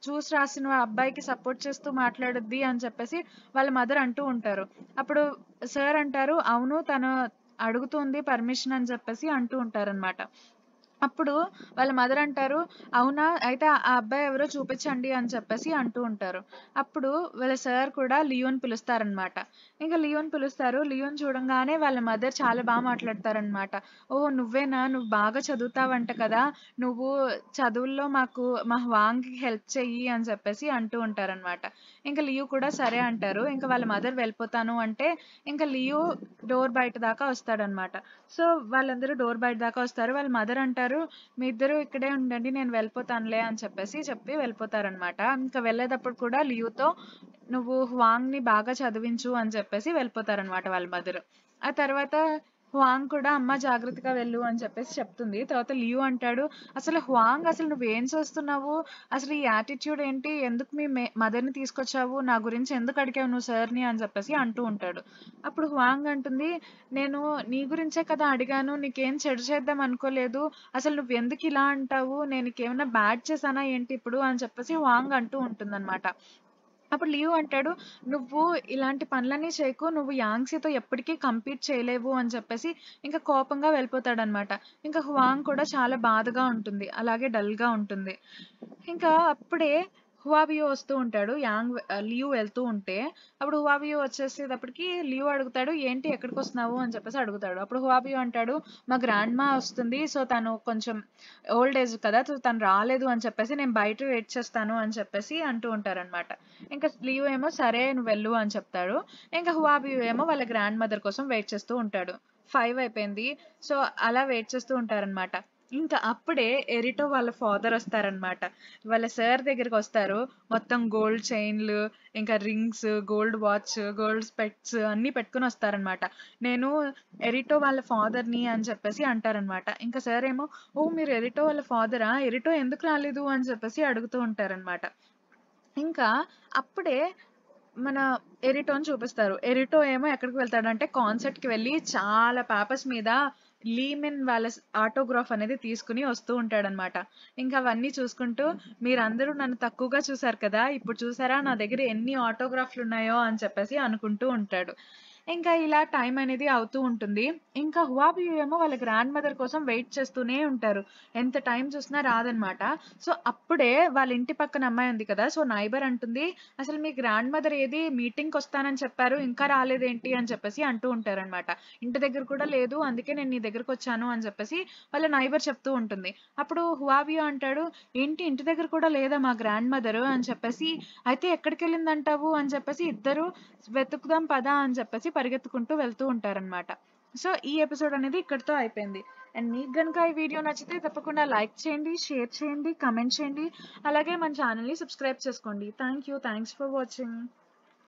S1: చూసి రాసిన అబ్బాయికి సపోర్ట్ చేస్తూ మాట్లాడుద్ది" అని చెప్పేసి వాళ్ళ మదర్ అంటూ ఉంటారు. అప్పుడు సార్ అంటారు, "అవును తను అడుగుతుంది పర్మిషన్" అని చెప్పేసి అంటూ ఉంటారనమాట. అప్పుడు వాళ్ళ మదర్ అంటారు, "అవునా! అయితే ఆ అబ్బాయి ఎవరో చూపించండి" అని చెప్పేసి అంటూ ఉంటారు. అప్పుడు వాళ్ళ సార్ కూడా లియోని పిలుస్తారనమాట. ఇంక లియోని పిలుస్తారు. లియోని చూడంగానే వాళ్ళ మదర్ చాలా మాట్లాడతారనమాట. "ఓహ్! నువ్వేనా? నువ్వు బాగా చదువుతావంట కదా! నువ్వు చదువుల్లో మా హ్వాంగ్‌కి హెల్ప్ చెయ్యి" అని చెప్పేసి అంటూ ఉంటారనమాట. ఇంక లియో కూడా సరే అంటారు. ఇంక వాళ్ళ మదర్ వెళ్ళిపోతాను అంటే, ఇంక లియో డోర్ బయట దాకా వస్తాడనమాట. సో, వాళ్ళందరూ డోర్ బయట దాకా వస్తారు. వాళ్ళ మదర్ అంటారు, "మీ ఇద్దరు ఇక్కడే ఉండండి. నేను వెళ్ళిపోతానులే" అని చెప్పేసి చెప్పి వెళ్ళిపోతారనమాట. ఇంకా వెళ్ళేటప్పుడు కూడా లియోతో "నువ్వు హువాంగ్‌ని బాగా చదివించు" అని చెప్పేసి వెళ్ళిపోతారనమాట వాళ్ళ మదర్. ఆ తర్వాత హువాంగ్ కూడా అమ్మ జాగ్రత్తగా వెళ్ళు అని చెప్పేసి చెప్తుంది. తర్వాత లియు అంటాడు, అసలు హువాంగ్ అసలు నువ్వేం చేస్తున్నావు? అసలు ఈ యాటిట్యూడ్ ఏంటి? ఎందుకు మీ మదర్‌ని తీసుకొచ్చావు? నా గురించి ఎందుకు అడిగావు నువ్వు సార్‌ని అని చెప్పేసి అంటూ ఉంటాడు. అప్పుడు హువాంగ్ అంటుంది, నేను నీ గురించే కదా అడిగాను. నీకేం చెడు చేద్దాం అనుకోలేదు. అసలు నువ్వెందుకు ఇలా అంటావు? నేను నీకేమన్నా బ్యాడ్ చేశానా ఏంటి ఇప్పుడు? అని చెప్పేసి హువాంగ్ అంటూ ఉంటుందన్నమాట. అప్పుడు లియు అంటాడు, "నువ్వు ఇలాంటి పనులన్నీ చేయకు. నువ్వు యాంగ్సీతో ఎప్పటికీ కంపీట్ చేయలేవు" అని చెప్పేసి ఇంకా కోపంగా వెళ్ళిపోతాడనమాట. ఇంకా హువాంగ్ కూడా చాలా బాధగా ఉంటుంది. అలాగే డల్‌గా ఉంటుంది. ఇంకా అప్పుడే హువాబియో వస్తూ ఉంటాడు. లియు వెళ్తూ ఉంటే, అప్పుడు హువాబియో వచ్చేసేటప్పటికి లియు అడుగుతాడు, "ఏంటి ఎక్కడికొస్తున్నావు?" అని చెప్పేసి అడుగుతాడు. అప్పుడు హువాబియో అంటాడు, "మా గ్రాండ్‌మా వస్తుంది. సో, తను కొంచెం ఓల్డ్ ఏజ్ కదా! సో, తను రాలేదు అని చెప్పేసి నేను బయట వెయిట్ చేస్తాను" అని చెప్పేసి అంటూ ఉంటారనమాట. ఇంకా లియు ఏమో, "సరే నువ్వెళ్ళు" అని చెప్తాడు. ఇంకా హువాబియో ఏమో వాళ్ళ గ్రాండ్ మదర్ కోసం వెయిట్ చేస్తూ ఉంటాడు. 5 అయిపోయింది. సో, అలా వెయిట్ చేస్తూ ఉంటారనమాట. ఇంకా అప్పుడే ఎరిటో వాళ్ళ ఫాదర్ వస్తారనమాట. వాళ్ళ సార్ దగ్గరికొస్తారు. మొత్తం గోల్డ్ చైన్‌లు, ఇంకా rings, gold watch, gold specs అన్నీ పెట్టుకొని వస్తారనమాట. నేను ఎరిటో వాళ్ళ ఫాదర్‌ని అని చెప్పేసి అంటారనమాట. ఇంకా సార్ ఏమో, "ఓహ్! మీరు ఎరిటో వాళ్ళ ఫాదరా? ఎరిటో ఎందుకు రాలేదు?" అని చెప్పేసి అడుగుతూ ఉంటారనమాట. ఇంకా అప్పుడే మన ఎరిటోని చూపిస్తారు. ఎరిటో ఏమో ఎక్కడికి వెళ్తాడంటే కాన్సర్ట్‌కి వెళ్ళి చాలా పేపర్స్ మీద లీమిన్ వాళ్ళ ఆటోగ్రాఫ్ అనేది తీసుకొని వస్తూ ఉంటాడనమాట. ఇంకా అవన్నీ చూసుకుంటూ, "మీరందరూ నన్ను తక్కువగా చూసారు కదా! ఇప్పుడు చూసారా నా దగ్గర ఎన్ని ఆటోగ్రాఫ్‌లున్నాయో" అని చెప్పేసి అనుకుంటూ ఉంటాడు. ఇంకా ఇలా టైం అనేది అవుతూ ఉంటుంది. ఇంకా హువాబియో ఏమో వాళ్ళ గ్రాండ్ మదర్ కోసం వెయిట్ చేస్తూనే ఉంటారు. ఎంత టైం చూసినా రాదనమాట. సో, అప్పుడే వాళ్ళ ఇంటి పక్కన అమ్మాయి ఉంది కదా! సో, నైబర్ అంటుంది, "అసలు మీ గ్రాండ్ మదర్ ఏది? మీటింగ్‌కొస్తానని చెప్పారు. ఇంకా రాలేదేంటి?" అని చెప్పేసి అంటూ ఉంటారనమాట. "ఇంటి దగ్గర కూడా లేదు. అందుకే నేను నీ దగ్గరకొచ్చాను" అని చెప్పేసి వాళ్ళ నైబర్ చెప్తూ ఉంటుంది. అప్పుడు హువాబియో అంటాడు, "ఏంటి ఇంటి దగ్గర కూడా లేదా మా గ్రాండ్ మదరు?" అని చెప్పేసి, "అయితే ఎక్కడికెళ్ళిందంటావు?" అని చెప్పేసి ఇద్దరు వెతుకుదాం పదా అని చెప్పేసి పరిగెత్తుకుంటూ వెళ్తూ ఉంటారనమాట. సో, ఈ ఎపిసోడ్ అనేది ఇక్కడితో అయిపోయింది. అండ్ మీకు గనుక ఈ వీడియో నచ్చితే తప్పకుండా లైక్ చేయండి, షేర్ చేయండి, కామెంట్ చేయండి. అలాగే మన ఛానెల్‌ని సబ్స్క్రైబ్ చేసుకోండి. Thank you. Thanks for watching.